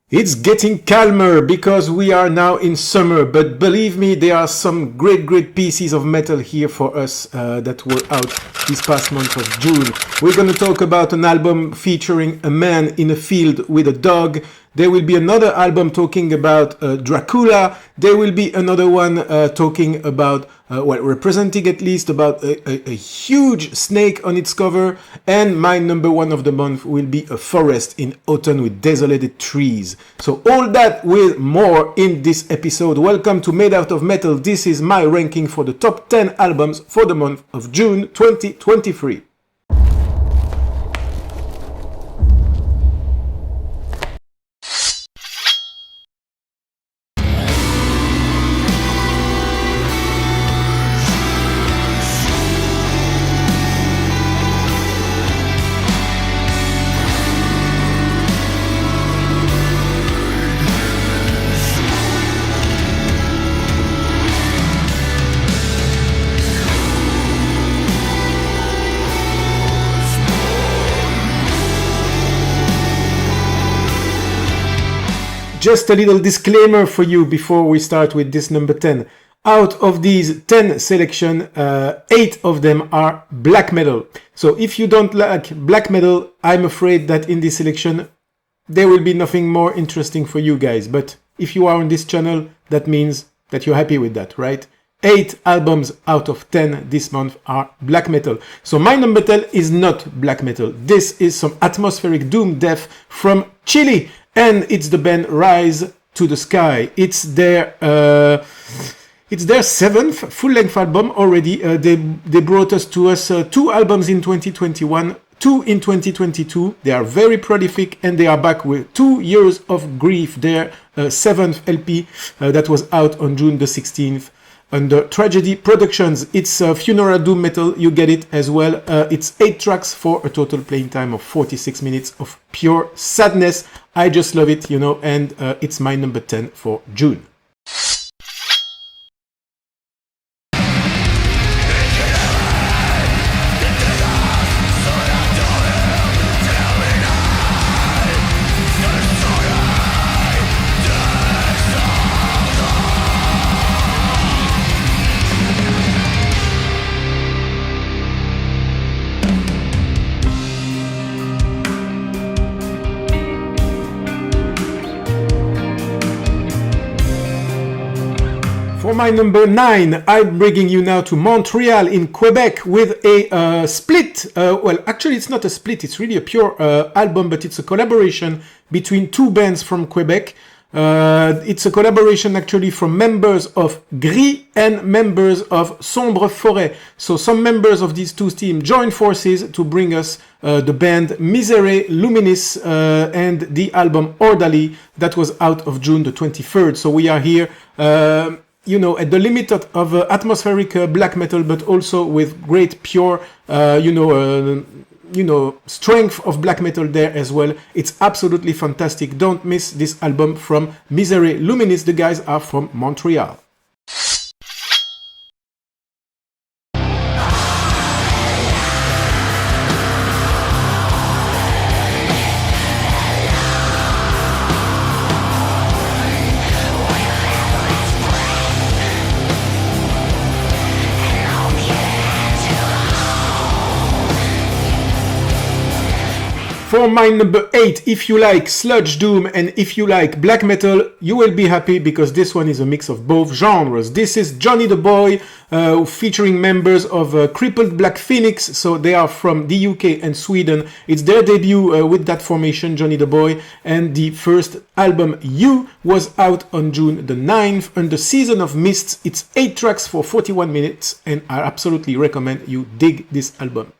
It's getting calmer because we are now in summer, but believe me, there are some great pieces of metal here for us that were out this past month of June. We're going to talk about an album featuring a man in a field with a dog. There will be another album talking about Dracula. There will be another one talking about, representing at least about a huge snake on its cover. And my number one of the month will be a forest in autumn with desolated trees. So all that with more in this episode. Welcome to Made Out of Metal. This is my ranking for the top 10 albums for the month of June 2023. Just a little disclaimer for you before we start with this number 10. Out of these 10 selection, 8 of them are black metal. So if you don't like black metal, I'm afraid that in this selection, there will be nothing more interesting for you guys. But if you are on this channel, that means that you're happy with that, right? 8 albums out of 10 this month are black metal. So my number 10 is not black metal. This is some atmospheric doom death from Chile. And it's the band Rise to the Sky. It's their 7th full-length album already. They brought us 2 albums in 2021, 2 in 2022. They are very prolific and they are back with 2 years of grief. Their 7th LP that was out on June the 16th. Under Tragedy Productions. It's funeral doom metal, you get it as well. It's 8 tracks for a total playing time of 46 minutes of pure sadness. I just love it, you know, and it's my number 10 for June. For my number 9, I'm bringing you now to Montreal in Quebec with a split. Actually, it's not a split. It's really a pure album, but it's a collaboration between 2 bands from Quebec. It's a collaboration actually from members of Gris and members of Sombre Forêt. So some members of these 2 teams joined forces to bring us the band Misery, Luminous and the album Orderly that was out of June the 23rd. So we are here at the limit of atmospheric black metal, but also with great pure, strength of black metal there as well. It's absolutely fantastic. Don't miss this album from Misery, Luminous. The guys are from Montreal. For my number 8, if you like sludge doom and if you like black metal, you will be happy because this one is a mix of both genres. This is Johnny the Boy, featuring members of Crippled Black Phoenix. So they are from the UK and Sweden. It's their debut with that formation, Johnny the Boy. And the first album, You, was out on June the 9th under Season of Mists. It's 8 tracks for 41 minutes and I absolutely recommend you dig this album.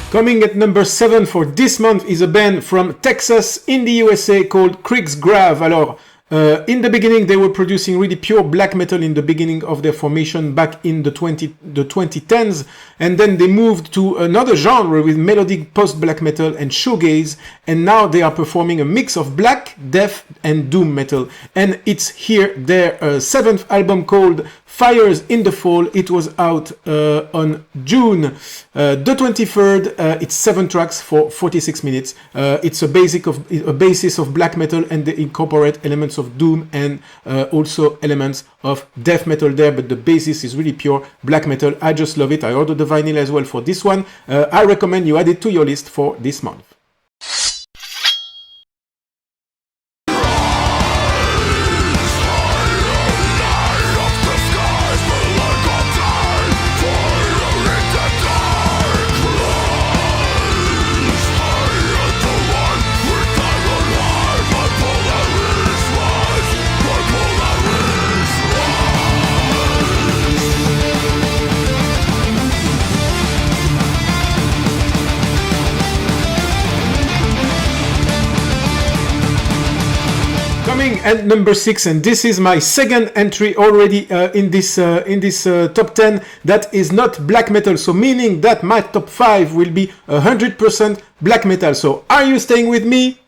Coming at number 7 for this month is a band from Texas in the USA called Creek's Grave. Alors, in the beginning, they were producing really pure black metal in the beginning of their formation back in the 2010s, and then they moved to another genre with melodic post-black metal and shoegaze, and now they are performing a mix of black, death, and doom metal. And it's here their 7th album called Fires in the Fall. It was out on June the 23rd. It's 7 tracks for 46 minutes. It's a basis of black metal, and they incorporate elements of doom and also elements of death metal there, but the basis is really pure black metal. I just love it. I ordered the vinyl as well for this one. I recommend you add it to your list for this month. At number 6, and this is my second entry already in this top 10 that is not black metal, so meaning that my top 5 will be 100% black metal. So are you staying with me?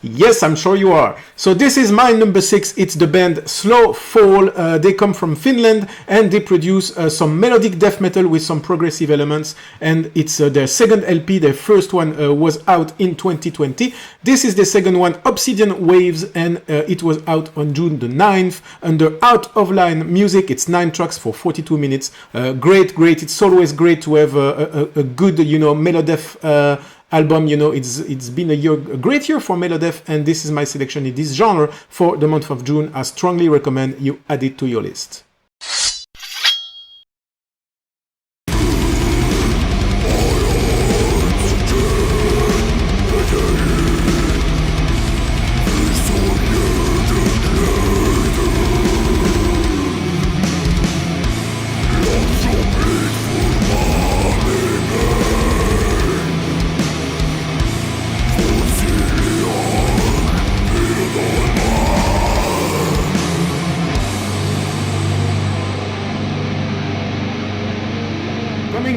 Yes, I'm sure you are. So this is my number 6. It's the band Slowfall. They come from Finland, and they produce some melodic death metal with some progressive elements. And it's their second LP. Their first one was out in 2020. This is the second one, Obsidian Waves, and it was out on June the 9th under Out of Line Music. It's 9 tracks for 42 minutes. Great. It's always great to have a good, melodeath album. It's been a great year for melodeath, and this is my selection in this genre for the month of June. I strongly recommend you add it to your list.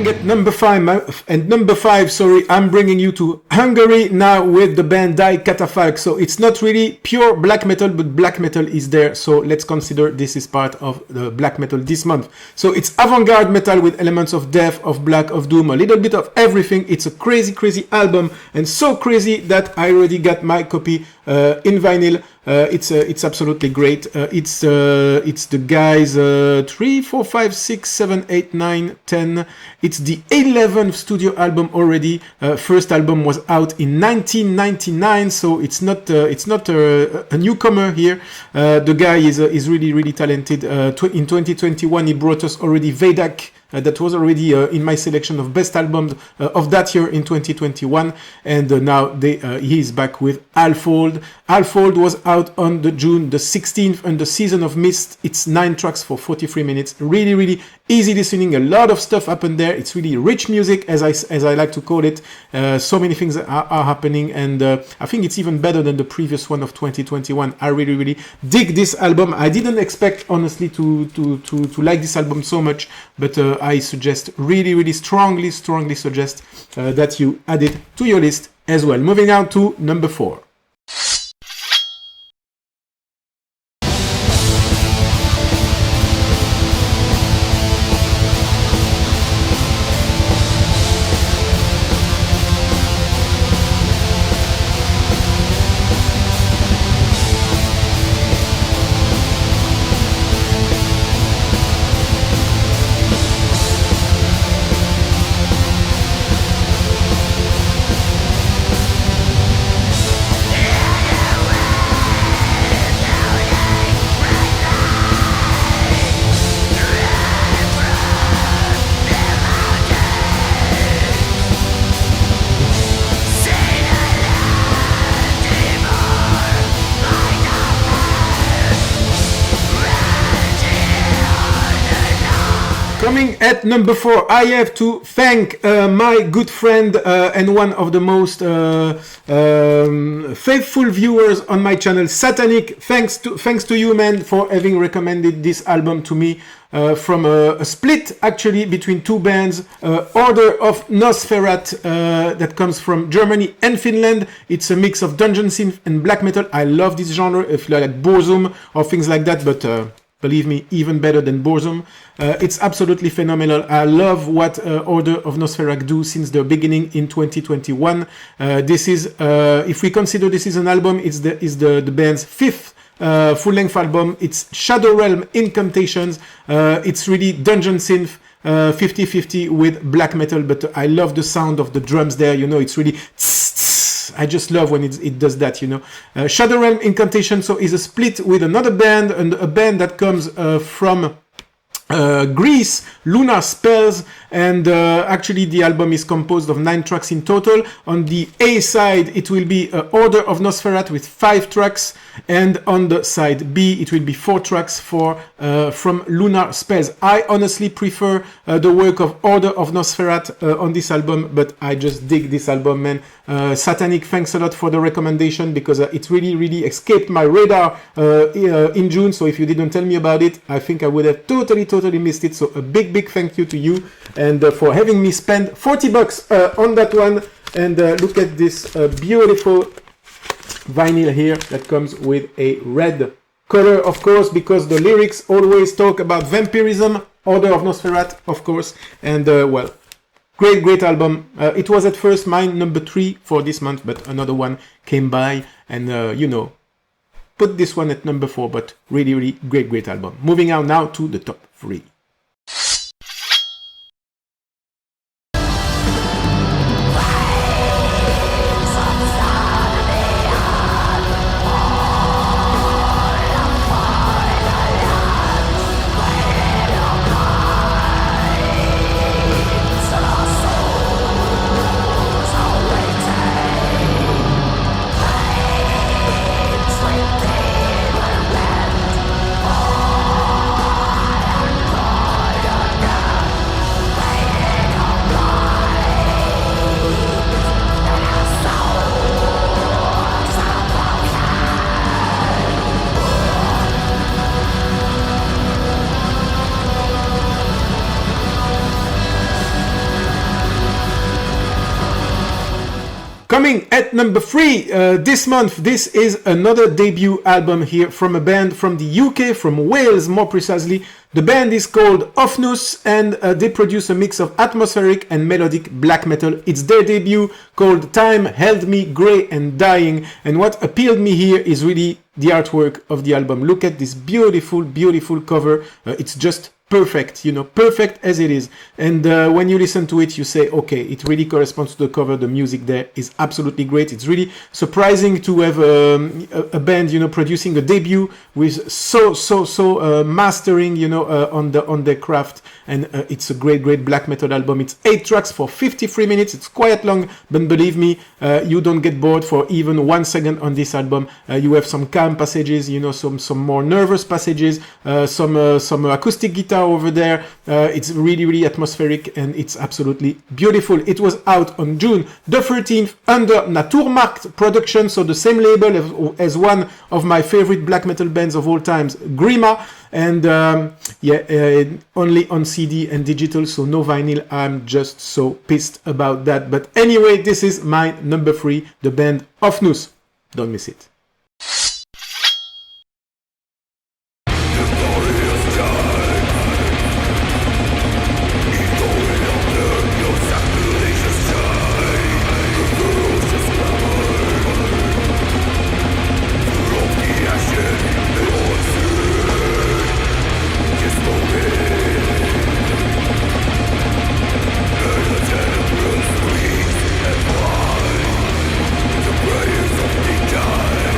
At number 5, I'm bringing you to Hungary now with the band Die Catafalque. So it's not really pure black metal, but black metal is there. So let's consider this is part of the black metal this month. So it's avant-garde metal with elements of death, of black, of doom, a little bit of everything. It's a crazy album, and so crazy that I already got my copy in vinyl. It's absolutely great. It's the guys 3, 4, 5, 6, 7, 8, 9, 10. It's the 11th studio album already. First album was out in 1999, so it's not a newcomer here. The guy is really talented. In 2021, he brought us already Vedak. That was already in my selection of best albums of that year in 2021, and now he is back with Alfold. Alfold was out on June the 16th on the Season of Mist. It's 9 tracks for 43 minutes. Really easy listening. A lot of stuff happened there. It's really rich music, as I like to call it. So many things are happening, and I think it's even better than the previous one of 2021. I really dig this album. I didn't expect, honestly, to like this album so much, but I suggest, really strongly suggest that you add it to your list as well. Moving on to number 4. Coming at number 4, I have to thank my good friend and one of the most faithful viewers on my channel, Satanic. Thanks to you, man, for having recommended this album to me from a split, actually, between two bands, Order of Nosferat, that comes from Germany and Finland. It's a mix of dungeon synth and black metal. I love this genre, if you like Burzum or things like that, but believe me, even better than Burzum. It's absolutely phenomenal. I love what Order of Nosferat do since their beginning in 2021. This is, if we consider this is an album, it's the band's fifth full-length album. It's Shadow Realm Incantations. It's really dungeon synth, 50-50 with black metal, but I love the sound of the drums there. You know, it's really I just love when it does that, you know. Shadow Realm Incantation is a split with another band, and a band that comes from Greece, Lunar Spells, and actually the album is composed of 9 tracks in total. On the A side it will be Order of Nosferat with 5 tracks, and on the side B it will be 4 tracks from Lunar Spells. I honestly prefer the work of Order of Nosferat on this album, but I just dig this album, man. Satanic, thanks a lot for the recommendation, because it really escaped my radar in June, so if you didn't tell me about it, I think I would have totally missed it. So a big thank you to you, and for having me spend $40 on that one. And look at this beautiful vinyl here that comes with a red color, of course, because the lyrics always talk about vampirism. Order of Nosferat, of course, and well, great album. It was at first my number 3 for this month, but another one came by, and you know, put this one at number 4, but really great album. Moving on now to the top 3. Coming at number 3 this month, this is another debut album here from a band from the UK, from Wales more precisely. The band is called Luminous, and they produce a mix of atmospheric and melodic black metal. It's their debut, called Time Held Me Grey and Dying, and what appealed me here is really the artwork of the album. Look at this beautiful cover. It's just perfect, you know, perfect as it is. And when you listen to it, you say, okay, it really corresponds to the cover. The music there is absolutely great. It's really surprising to have a band, you know, producing a debut with so mastering, you know, on their craft. And it's a great black metal album. It's 8 tracks for 53 minutes. It's quite long, but believe me, you don't get bored for even 1 second on this album. You have some calm passages, you know, some more nervous passages, some acoustic guitar over there. It's really atmospheric, and it's absolutely beautiful. It was out on June the 13th under Naturmarkt Production, so the same label as one of my favorite black metal bands of all times, Grima. And only on CD and digital, so no vinyl. I'm just so pissed about that. But anyway, this is my number 3, the band Luminous. Don't miss it. Die.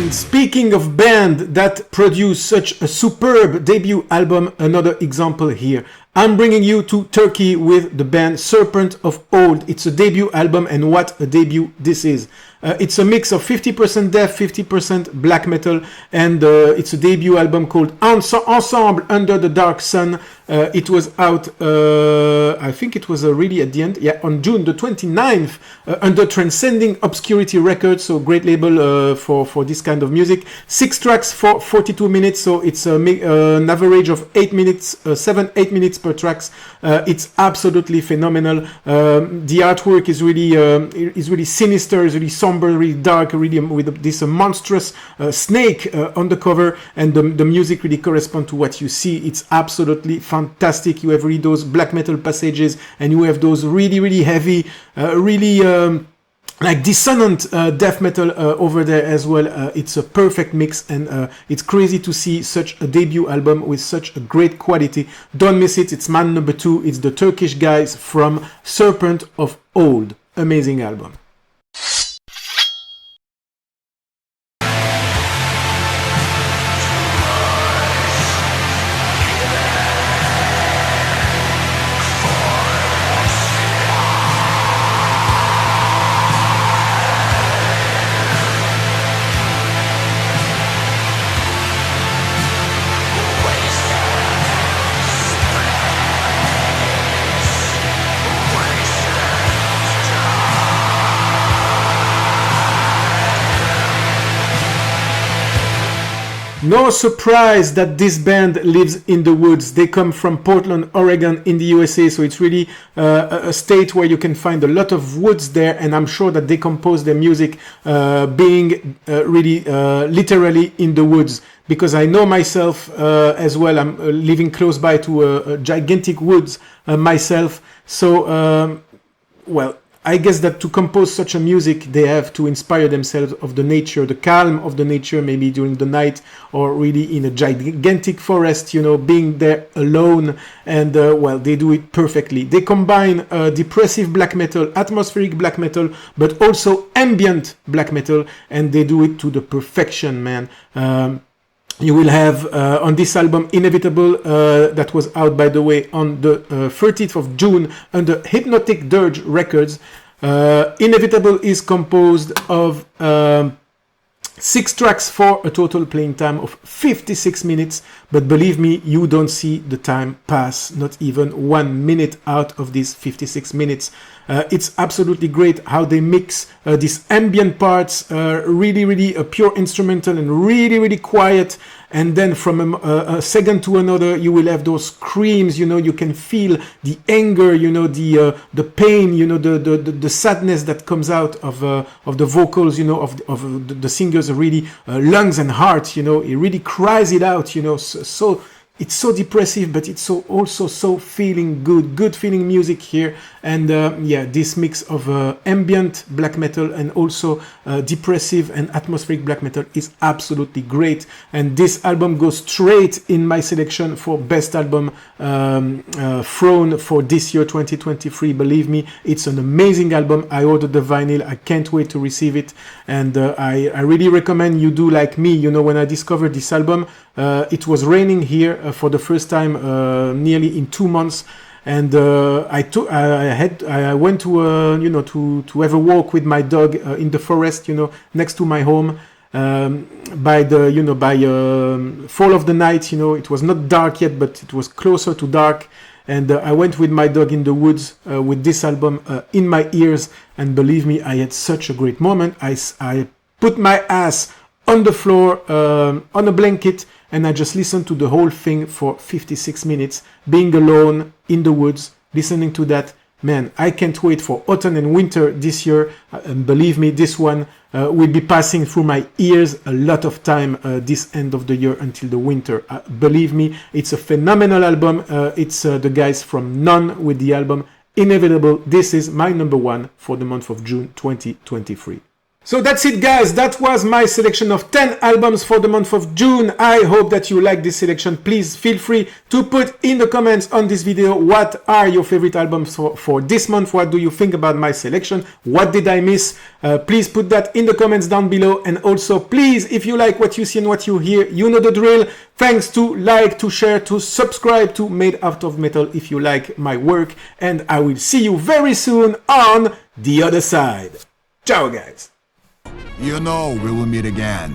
And speaking of band that produced such a superb debut album, another example here. I'm bringing you to Turkey with the band Serpent of Old. It's a debut album, and what a debut this is. It's a mix of 50% death, 50% black metal, and it's a debut album called Ensemble Under the Dark Sun. It was out, I think it was really at the end, on June the 29th, under Transcending Obscurity Records, so great label for this kind of music. 6 tracks for 42 minutes, so it's an average of 8 minutes, 7-8 minutes per tracks. It's absolutely phenomenal. The artwork is really sinister, is really somber, really dark, really with this monstrous snake on the cover, and the music really corresponds to what you see. It's absolutely fantastic. You have really those black metal passages, and you have those really heavy, like dissonant death metal over there as well. It's a perfect mix, and it's crazy to see such a debut album with such a great quality. Don't miss it. It's man number 2. It's the Turkish guys from Serpent of Old. Amazing album. No surprise that this band lives in the woods. They come from Portland, Oregon in the USA, so it's really a state where you can find a lot of woods there, and I'm sure that they compose their music being really literally in the woods, because I know myself as well. I'm living close by to a gigantic woods myself, so well, I guess that to compose such a music, they have to inspire themselves of the nature, the calm of the nature, maybe during the night, or really in a gigantic forest, you know, being there alone, and well, they do it perfectly. They combine depressive black metal, atmospheric black metal, but also ambient black metal, and they do it to the perfection, man. You will have on this album Inevitable, that was out, by the way, on the 30th of June under Hypnotic Dirge Records. Inevitable is composed of 6 tracks for a total playing time of 56 minutes. But believe me, you don't see the time pass, not even 1 minute out of these 56 minutes. It's absolutely great how they mix these ambient parts, really pure instrumental and really quiet. And then from a second to another, you will have those screams, you know, you can feel the anger, you know, the pain, you know, the sadness that comes out of the vocals, you know, of the singer's really lungs and heart, you know, it really cries it out, you know, so it's so depressive, but it's also so feeling good feeling music here. And yeah, this mix of ambient black metal and also depressive and atmospheric black metal is absolutely great. And this album goes straight in my selection for best album throne for this year 2023. Believe me, it's an amazing album. I ordered the vinyl. I can't wait to receive it. And I really recommend you do like me. You know, when I discovered this album, it was raining here for the first time nearly in 2 months, and I went to you know, to have a walk with my dog in the forest, you know, next to my home. By fall of the night, you know, it was not dark yet, but it was closer to dark. And I went with my dog in the woods with this album in my ears, and believe me, I had such a great moment. I put my ass on the floor on a blanket, and I just listened to the whole thing for 56 minutes, being alone in the woods, listening to that. Man, I can't wait for autumn and winter this year, and believe me, this one will be passing through my ears a lot of time this end of the year until the winter. Believe me, it's a phenomenal album. It's the guys from None with the album Inevitable. This is my number 1 for the month of June 2023. So that's it, guys. That was my selection of 10 albums for the month of June. I hope that you like this selection. Please feel free to put in the comments on this video what are your favorite albums for this month. What do you think about my selection? What did I miss? Please put that in the comments down below. And also, please, if you like what you see and what you hear, you know the drill. Thanks to like, to share, to subscribe to Made Out of Metal if you like my work. And I will see you very soon on the other side. Ciao, guys. You know we will meet again.